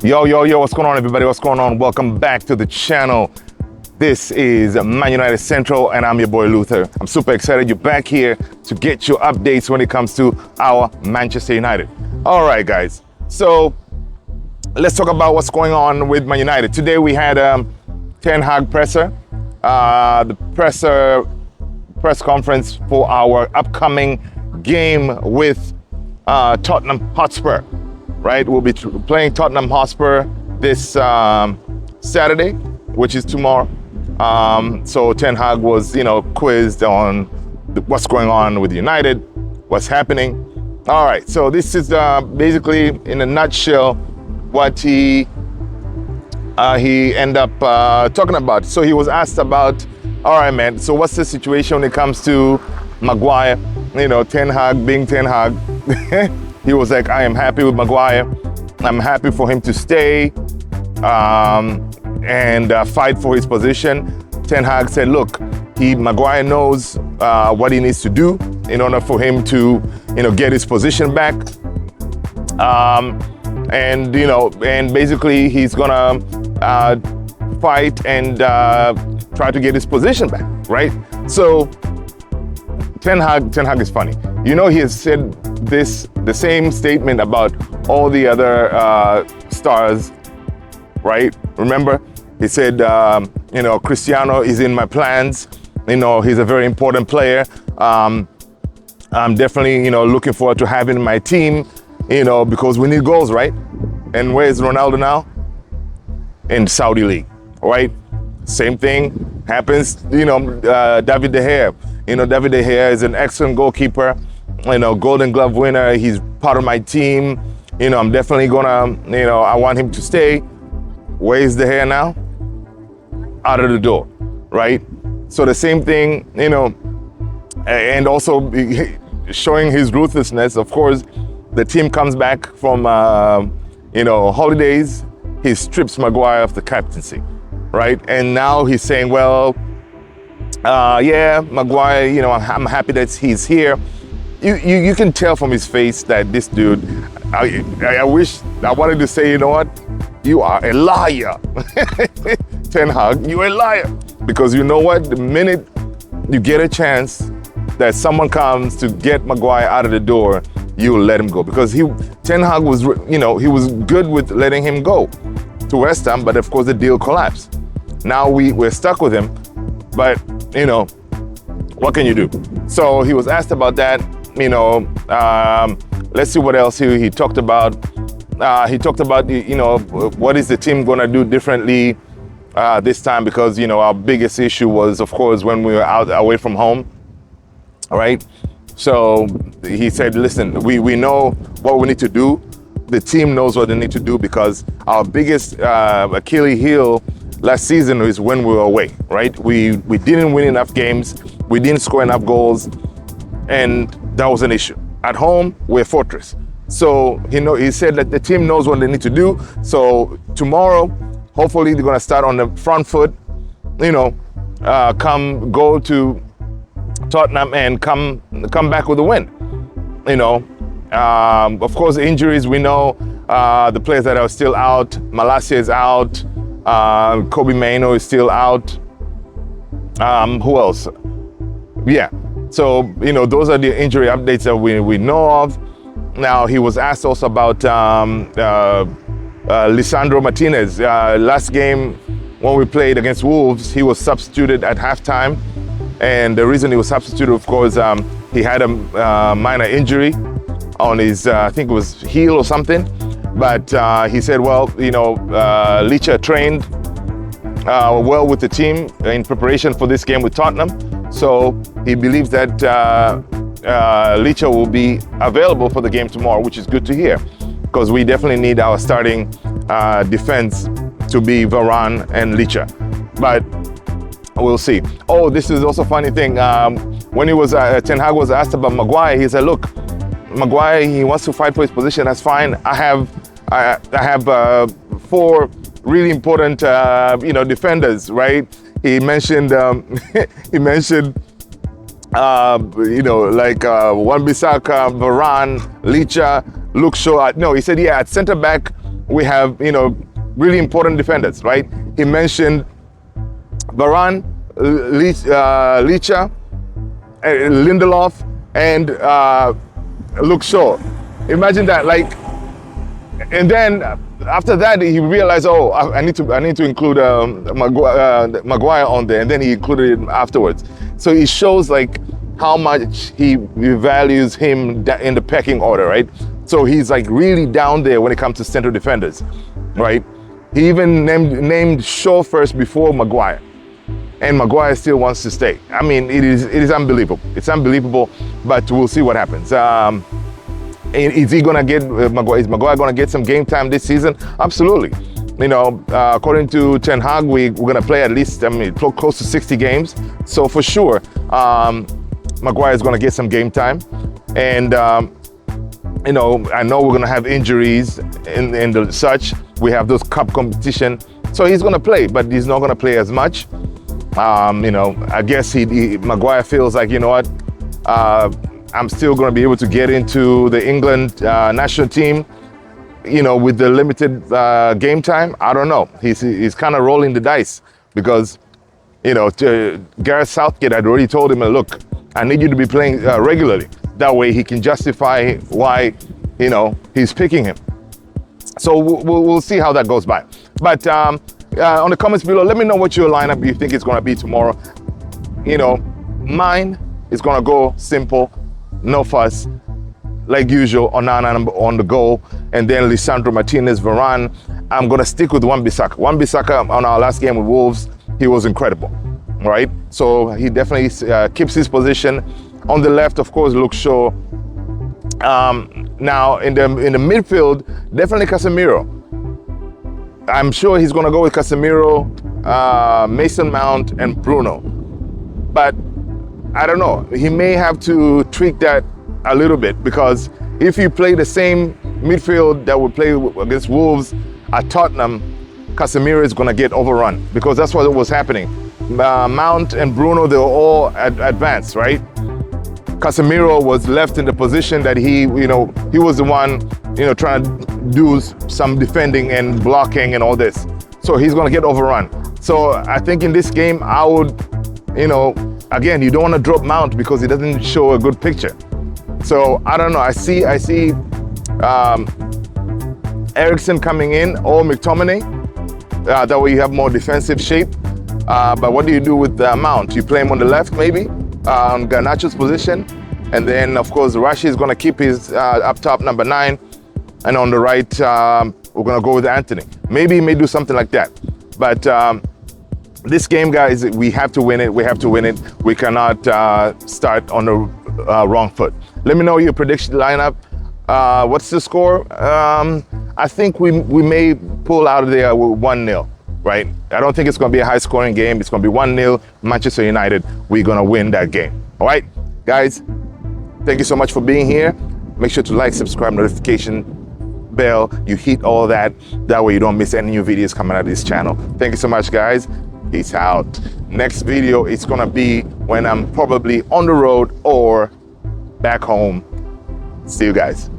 Yo, what's going on, everybody? What's going on? Welcome back to the channel. This is Man United Central, and I'm your boy Luther. I'm super excited you're back here to get your updates when it comes to our Manchester United. All right, guys. So let's talk about what's going on with Man United. Today we had Ten Hag presser, the press conference for our upcoming game with Tottenham Hotspur. Right, we'll be playing Tottenham Hotspur this Saturday, which is tomorrow. So Ten Hag was, quizzed on what's going on with United, what's happening. All right, so this is basically, in a nutshell, what he ended up talking about. So he was asked about, all right, man, so what's the situation when it comes to Maguire? Ten Hag being Ten Hag. He was like, I am happy with Maguire. I'm happy for him to stay and fight for his position. Ten Hag said, look, Maguire knows what he needs to do in order for him to, get his position back. And basically he's gonna fight and try to get his position back, right? So Ten Hag is funny. He has said the same statement about all the other stars, right? Remember, he said, Cristiano is in my plans. He's a very important player. I'm definitely, looking forward to having my team, because we need goals, right? And where is Ronaldo now? In Saudi League, right? Same thing happens, David De Gea. David De Gea is an excellent goalkeeper, Golden Glove winner. He's part of my team. I'm definitely gonna, I want him to stay. Where is De Gea now? Out of the door, right? So the same thing, and also showing his ruthlessness. Of course, the team comes back from, holidays. He strips Maguire of the captaincy, right? And now he's saying, well, Maguire, I'm happy that he's here. You can tell from his face that this dude, I wish, I wanted to say, you know what? You are a liar. Ten Hag, you're a liar. Because you know what? The minute you get a chance that someone comes to get Maguire out of the door, you will let him go. Because Ten Hag was, he was good with letting him go to West Ham, but of course the deal collapsed. Now we're stuck with him, but what can you do? So he was asked about that. Let's see what else he talked about. He talked about, what is the team going to do differently this time? Because, our biggest issue was, of course, when we were out away from home, all right? So he said, listen, we know what we need to do. The team knows what they need to do, because our biggest Achilles heel last season is when we were away, right? We didn't win enough games. We didn't score enough goals. And that was an issue. At home, we're a fortress. So, he said that the team knows what they need to do. So tomorrow, hopefully they're going to start on the front foot, go to Tottenham and come back with a win. Of course, the injuries, we know the players that are still out. Malacia is out. Kobe Mainoo is still out. Who else? Yeah. So, those are the injury updates that we know of. Now, he was asked also about Lisandro Martinez. Last game, when we played against Wolves, he was substituted at halftime. And the reason he was substituted, of course, he had a minor injury on his, I think it was heel or something. But he said, well, Licha trained well with the team in preparation for this game with Tottenham. So he believes that Licha will be available for the game tomorrow, which is good to hear, because we definitely need our starting defense to be Varane and Licha. But we'll see. Oh, this is also a funny thing. When Ten Hag was asked about Maguire, he said, look, Maguire, he wants to fight for his position. That's fine. I have 4 really important, defenders, right? He mentioned, Wan-Bissaka, Varane, Licha, Luke Shaw. No, he said, at center back, we have, really important defenders, right? He mentioned Varane, Licha, Lindelof, and Luke Shaw. Imagine that, like, and then after that he realized, oh, I need to include Maguire on there, and then he included it afterwards. So it shows like how much he values him in the pecking order, right? So he's like really down there when it comes to central defenders, right? He even named Shaw first before Maguire, and Maguire still wants to stay. I mean, it is unbelievable. It's unbelievable, but we'll see what happens. Is he gonna get Maguire? Is Maguire gonna get some game time this season? Absolutely. According to Ten Hag, we're gonna play at least, close to 60 games. So for sure, Maguire is gonna get some game time, and I know we're gonna have injuries and the such. We have those cup competition, so he's gonna play, but he's not gonna play as much. I guess Maguire feels like, I'm still gonna be able to get into the England national team, with the limited game time. I don't know. He's kind of rolling the dice because, Gareth Southgate had already told him, look, I need you to be playing regularly. That way he can justify why, he's picking him. So we'll see how that goes by. But on the comments below, let me know what your lineup you think is going to be tomorrow. Mine is going to go simple, no fuss, like usual. Onana on the goal, and then Lisandro Martinez, Varane. I'm going to stick with Wan-Bissaka. Wan-Bissaka on our last game with Wolves, he was incredible, right? So he definitely keeps his position. On the left, of course, Luke Shaw. Now in the midfield, definitely Casemiro. I'm sure he's going to go with Casemiro, Mason Mount, and Bruno. But I don't know. He may have to tweak that a little bit, because if you play the same midfield that would play against Wolves at Tottenham, Casemiro is going to get overrun, because that's what was happening. Mount and Bruno, they were all advanced, right? Casemiro was left in the position that he was the one, trying to do some defending and blocking and all this. So he's going to get overrun. So I think in this game, I would, again, you don't want to drop Mount because he doesn't show a good picture. So I don't know. I see Eriksen coming in, or McTominay. That way you have more defensive shape. But what do you do with Mount? You play him on the left, maybe, on Garnacho's position. And then, of course, Rashi is going to keep his up top number 9. And on the right, we're going to go with Anthony. Maybe he may do something like that. But this game, guys, we have to win it. We have to win it. We cannot start on the wrong foot. Let me know your prediction lineup. What's the score? I think we may pull out of there with 1-0, right? I don't think it's going to be a high-scoring game. It's going to be 1-0. Manchester United, we're going to win that game. All right, guys, thank you so much for being here. Make sure to like, subscribe, notification bell. You hit all that. That way you don't miss any new videos coming out of this channel. Thank you so much, guys. Peace out. Next video, it's going to be when I'm probably on the road or back home. See you guys.